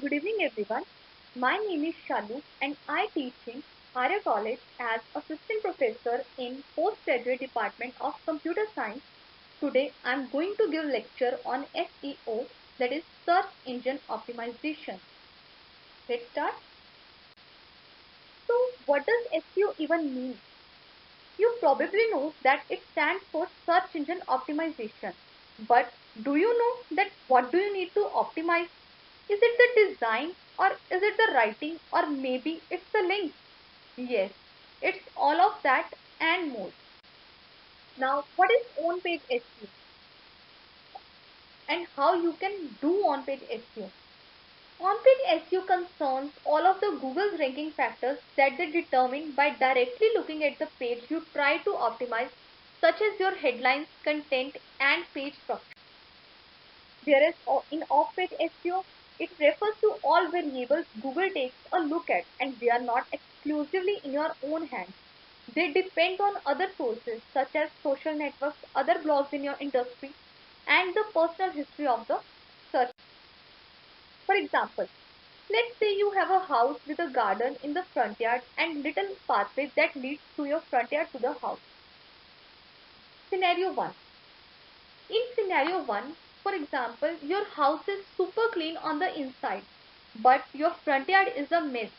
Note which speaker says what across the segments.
Speaker 1: Good evening everyone. My name is Shallu and I teach in Arya College as Assistant Professor in Postgraduate Department of Computer Science. Today I am going to give lecture on SEO, that is Search Engine Optimization. Let's start. So what does SEO even mean? You probably know that it stands for Search Engine Optimization. But do you know that what do you need to optimize? Is it the design or is it the writing or maybe it's the link? Yes, it's all of that and more. Now, what is on-page SEO and how you can do on-page SEO? On-page SEO concerns all of the Google's ranking factors that they determine by directly looking at the page you try to optimize, such as your headlines, content, and page structure. Whereas in off-page SEO, it refers to all variables Google takes a look at and they are not exclusively in your own hands. They depend on other sources such as social networks, other blogs in your industry, and the personal history of the search. For example, let's say you have a house with a garden in the front yard and little pathway that leads to your front yard to the house. Scenario 1. In scenario 1, for example, your house is super clean on the inside, but your front yard is a mess.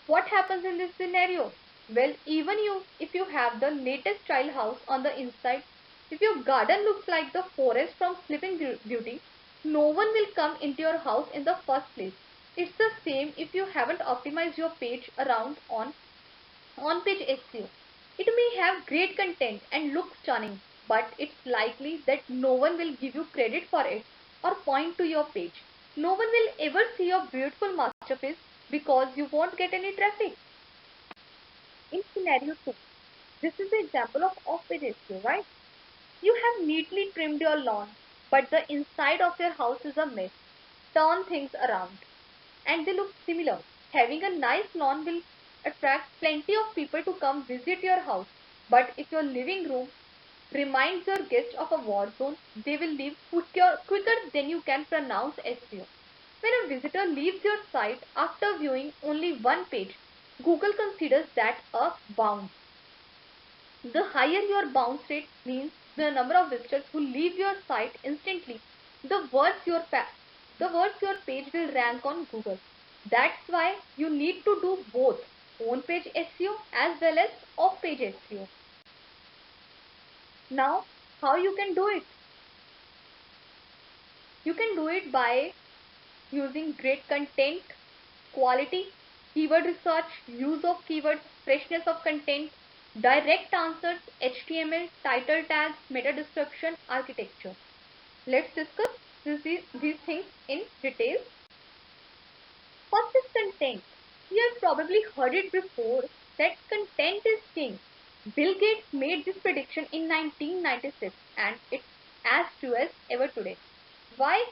Speaker 1: What happens in this scenario? Well, even if you have the latest style house on the inside, if your garden looks like the forest from Sleeping Beauty, no one will come into your house in the first place. It's the same if you haven't optimized your page around on-page SEO. It may have great content and look stunning, but it's likely that no one will give you credit for it or point to your page. No one will ever see your beautiful masterpiece because you won't get any traffic. In scenario 2, this is the example of off-page SEO, right? You have neatly trimmed your lawn, but the inside of your house is a mess. Turn things around and they look similar. Having a nice lawn will attract plenty of people to come visit your house. But if your living room reminds your guests of a war zone, they will leave quicker than you can pronounce SEO. When a visitor leaves your site after viewing only one page, Google considers that a bounce. The higher your bounce rate means the number of visitors who leave your site instantly, the worse your page will rank on Google. That's why you need to do both on-page SEO as well as off-page SEO. Now, how you can do it? You can do it by using great content, quality, keyword research, use of keywords, freshness of content, direct answers, HTML, title tags, meta description, architecture. Let's discuss these things in detail. First is content. You have probably heard it before that content is king. Bill Gates made this prediction in 1996 and it's as true as ever today. Why?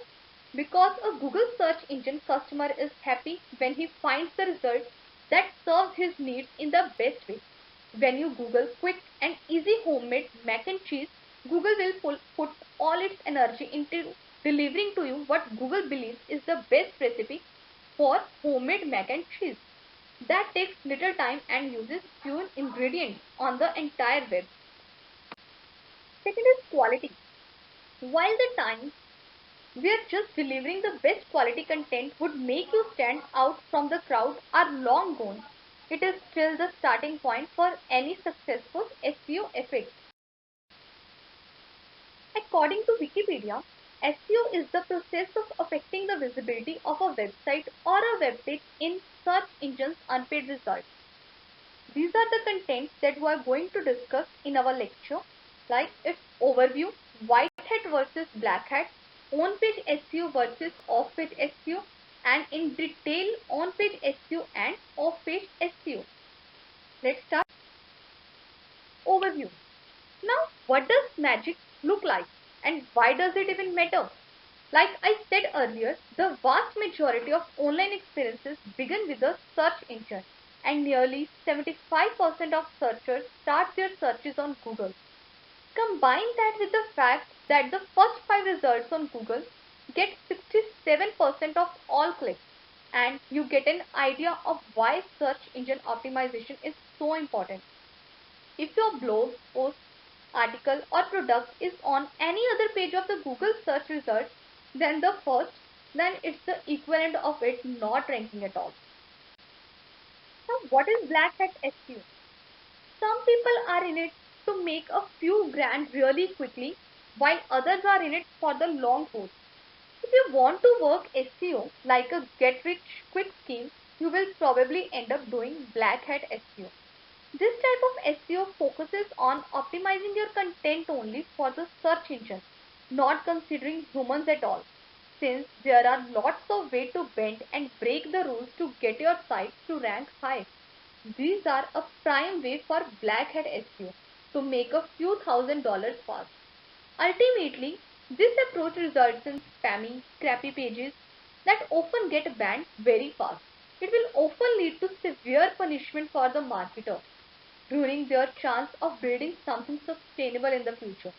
Speaker 1: Because a Google search engine customer is happy when he finds the result that serves his needs in the best way. When you Google quick and easy homemade mac and cheese, Google will put all its energy into delivering to you what Google believes is the best recipe for homemade mac and cheese. That takes little time and uses fewer ingredients on the entire web. Second is quality. While the times where just delivering the best quality content would make you stand out from the crowd are long gone, it is still the starting point for any successful SEO effort. According to Wikipedia, SEO is the process of affecting the visibility of a website or a web page in search engines' unpaid results. These are the contents that we are going to discuss in our lecture, like its overview, white hat versus black hat, on-page SEO versus off-page SEO, and in detail on-page SEO and off-page SEO. Let's start. Overview. Now, what does magic look like and why does it even matter? Like I said earlier, the vast majority of online experiences begin with a search engine and nearly 75% of searchers start their searches on Google. Combine that with the fact that the first 5 results on Google get 67% of all clicks. and you get an idea of why search engine optimization is so important. If your blog, post, article or product is on any other page of the Google search results than the first, then it's the equivalent of it not ranking at all. Now, what is black hat SEO? Some people are in it to make a few grand really quickly, while others are in it for the long haul. If you want to work SEO like a get rich quick scheme, you will probably end up doing black hat SEO. This type of SEO focuses on optimizing your content only for the search engine, not considering humans at all. Since there are lots of ways to bend and break the rules to get your site to rank high. These are a prime way for black hat SEO to make a few $1,000s fast. Ultimately, this approach results in spammy, crappy pages that often get banned very fast. It will often lead to severe punishment for the marketer, ruining their chance of building something sustainable in the future.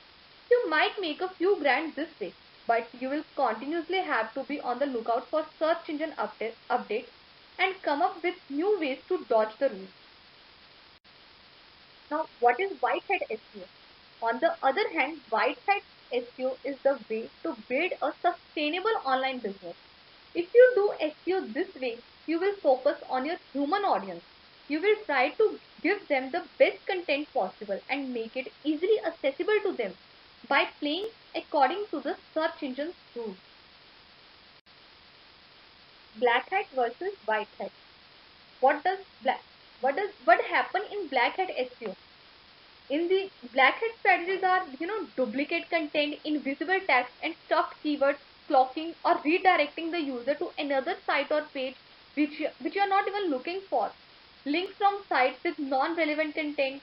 Speaker 1: You might make a few grand this way, but you will continuously have to be on the lookout for search engine updates and come up with new ways to dodge the rules. Now, what is white hat SEO? On the other hand, white hat SEO is the way to build a sustainable online business. If you do SEO this way, you will focus on your human audience. You will try to give them the best content possible and make it easily accessible to them by playing according to the search engine's rules. Black hat versus white hat. What does black what happen in black hat SEO? In the black hat strategies are, duplicate content, invisible text and stuffed keywords, clocking or redirecting the user to another site or page which you are not even looking for. Links from sites with non-relevant content.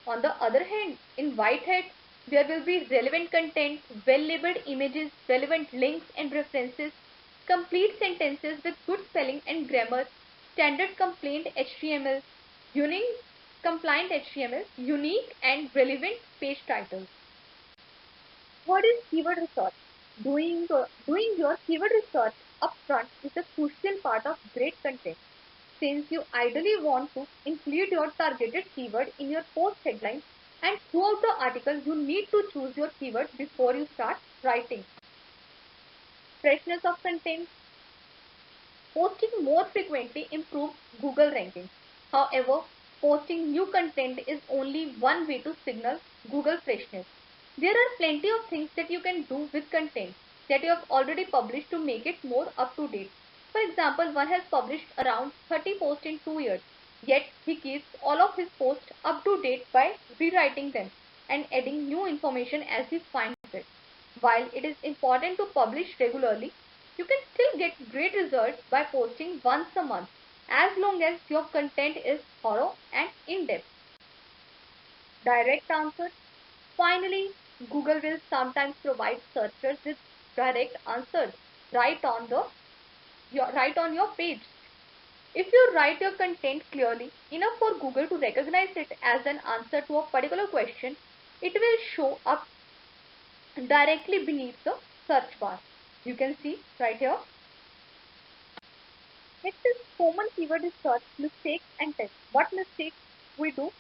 Speaker 1: On the other hand, in white hat, there will be relevant content, well-labeled images, relevant links and references, complete sentences with good spelling and grammar, standard complaint HTML, unique compliant HTML, unique and relevant page titles. What is keyword research? Doing your keyword research upfront is a crucial part of great content. Since you ideally want to include your targeted keyword in your post headline and throughout the article, you need to choose your keyword before you start writing. Freshness of content. Posting more frequently improves Google rankings. However, posting new content is only one way to signal Google freshness. There are plenty of things that you can do with content that you have already published to make it more up to date. For example, one has published around 30 posts in 2 years, yet he keeps all of his posts up to date by rewriting them and adding new information as he finds it. While it is important to publish regularly, you can still get great results by posting once a month as long as your content is thorough and in-depth. Direct answers. Finally, Google will sometimes provide searchers with direct answers right on your page. If you write your content clearly enough for Google to recognize it as an answer to a particular question, it will show up directly beneath the search bar. You can see right here. Next is common keyword research mistakes and tests. What mistakes we do?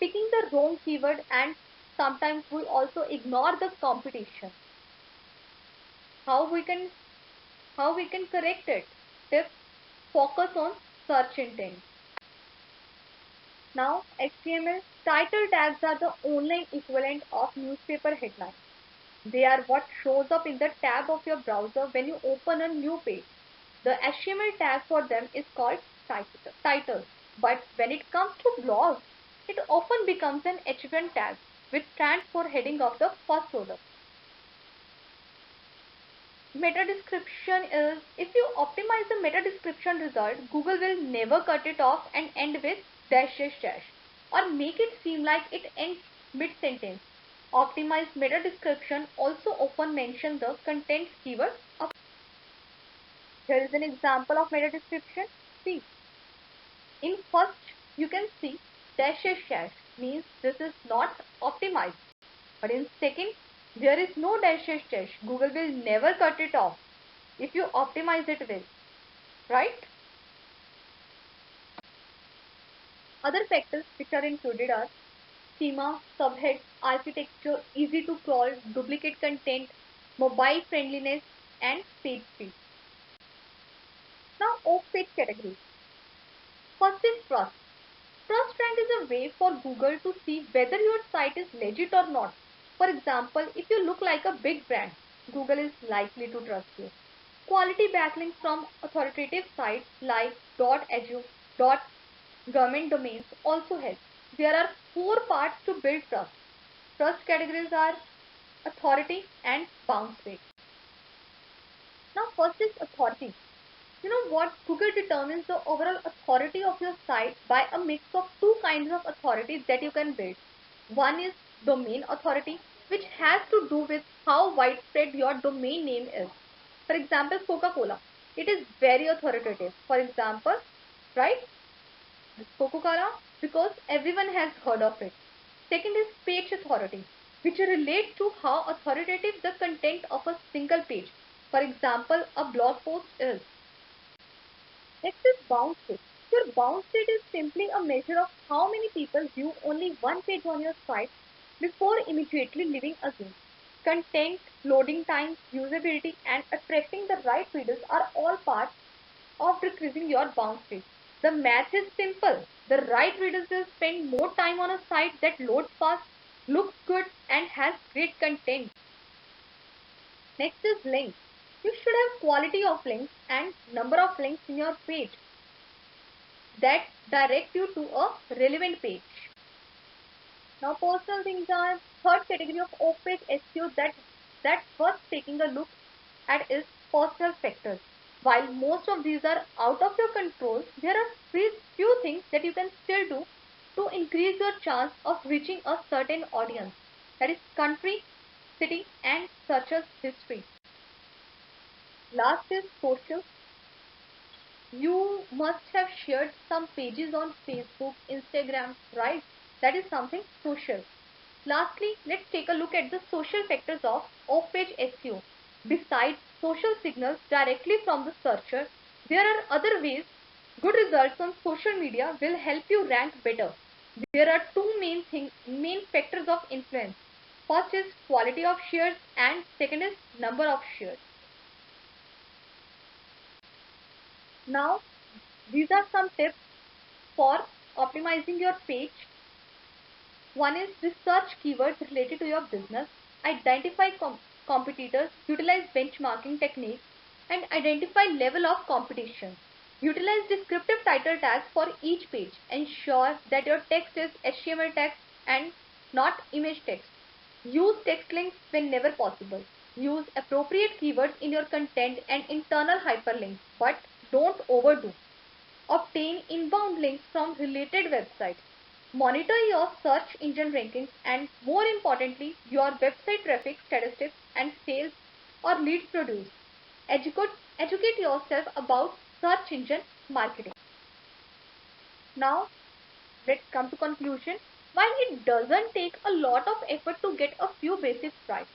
Speaker 1: Picking the wrong keyword, and sometimes we also ignore the competition. How we can correct it? Tips: focus on search intent. Now, HTML title tags are the online equivalent of newspaper headlines. They are what shows up in the tab of your browser when you open a new page. The HTML tag for them is called title. But when it comes to blogs, it often becomes an H1 tag, which stands for heading of the first order. Meta description is, if you optimize the meta description result, Google will never cut it off and end with dash dash dash or make it seem like it ends mid-sentence. Optimized meta description also often mention the content keyword. Here is an example of meta description. See, in first you can see dash dash dash means this is not optimized. But in second, there is no dash dash dash. Google will never cut it off if you optimize it well. right? Other factors which are included are schema, subhead, architecture, easy to crawl, duplicate content, mobile friendliness, and page speed. Now, off-page categories. First is trust. Trust rank is a way for Google to see whether your site is legit or not. For example, if you look like a big brand, Google is likely to trust you. Quality backlinks from authoritative sites like .edu, .government domains also help. There are four parts to build trust. Trust categories are authority and bounce rate. Now, first is authority. You know what? Google determines the overall authority of your site by a mix of two kinds of authority that you can build. One is domain authority, which has to do with how widespread your domain name is. For example, Coca-Cola. It is very authoritative. For example, right? Coca-Cola because everyone has heard of it. Second is page authority, which relates to how authoritative the content of a single page, for example, a blog post is. Next is bounce rate. Your bounce rate is simply a measure of how many people view only one page on your site before immediately leaving again. Content, loading time, usability, and attracting the right readers are all parts of decreasing your bounce rate. The math is simple. The right readers will spend more time on a site that loads fast, looks good, and has great content. Next is links. You should have quality of links and number of links in your page that direct you to a relevant page. Now, personal things are third category of off-page SEO that's worth taking a look at is personal factors. While most of these are out of your control, there are few things that you can still do to increase your chance of reaching a certain audience. That is country, city, and searches history. Last is social. You must have shared some pages on Facebook, Instagram, right? That is something social. Lastly, let's take a look at the social factors of off-page SEO. Besides social signals directly from the searcher, there are other ways good results on social media will help you rank better. There are two main factors of influence. First is quality of shares and second is number of shares. Now, these are some tips for optimizing your page. One is research keywords related to your business, identify competitors, utilize benchmarking techniques, and identify level of competition. Utilize descriptive title tags for each page. Ensure that your text is HTML text and not image text. Use text links whenever possible. Use appropriate keywords in your content and internal hyperlinks, but don't overdo. Obtain inbound links from related websites. Monitor your search engine rankings and, more importantly, your website traffic statistics and sales or leads produced. Educate yourself about search engine marketing. Now, let's come to conclusion. While it doesn't take a lot of effort to get a few basics right,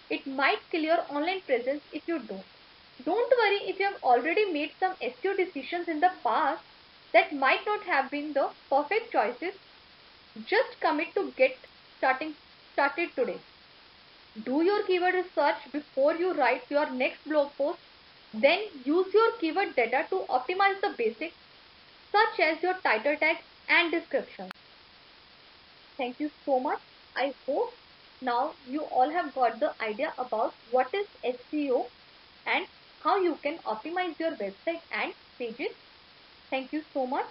Speaker 1: it might kill your online presence if you don't. Don't worry if you have already made some SEO decisions in the past that might not have been the perfect choices. Just commit to get started today. Do your keyword research before you write your next blog post. Then use your keyword data to optimize the basics such as your title tag and description. Thank you so much. I hope now you all have got the idea about what is SEO and how you can optimize your website and pages. Thank you so much.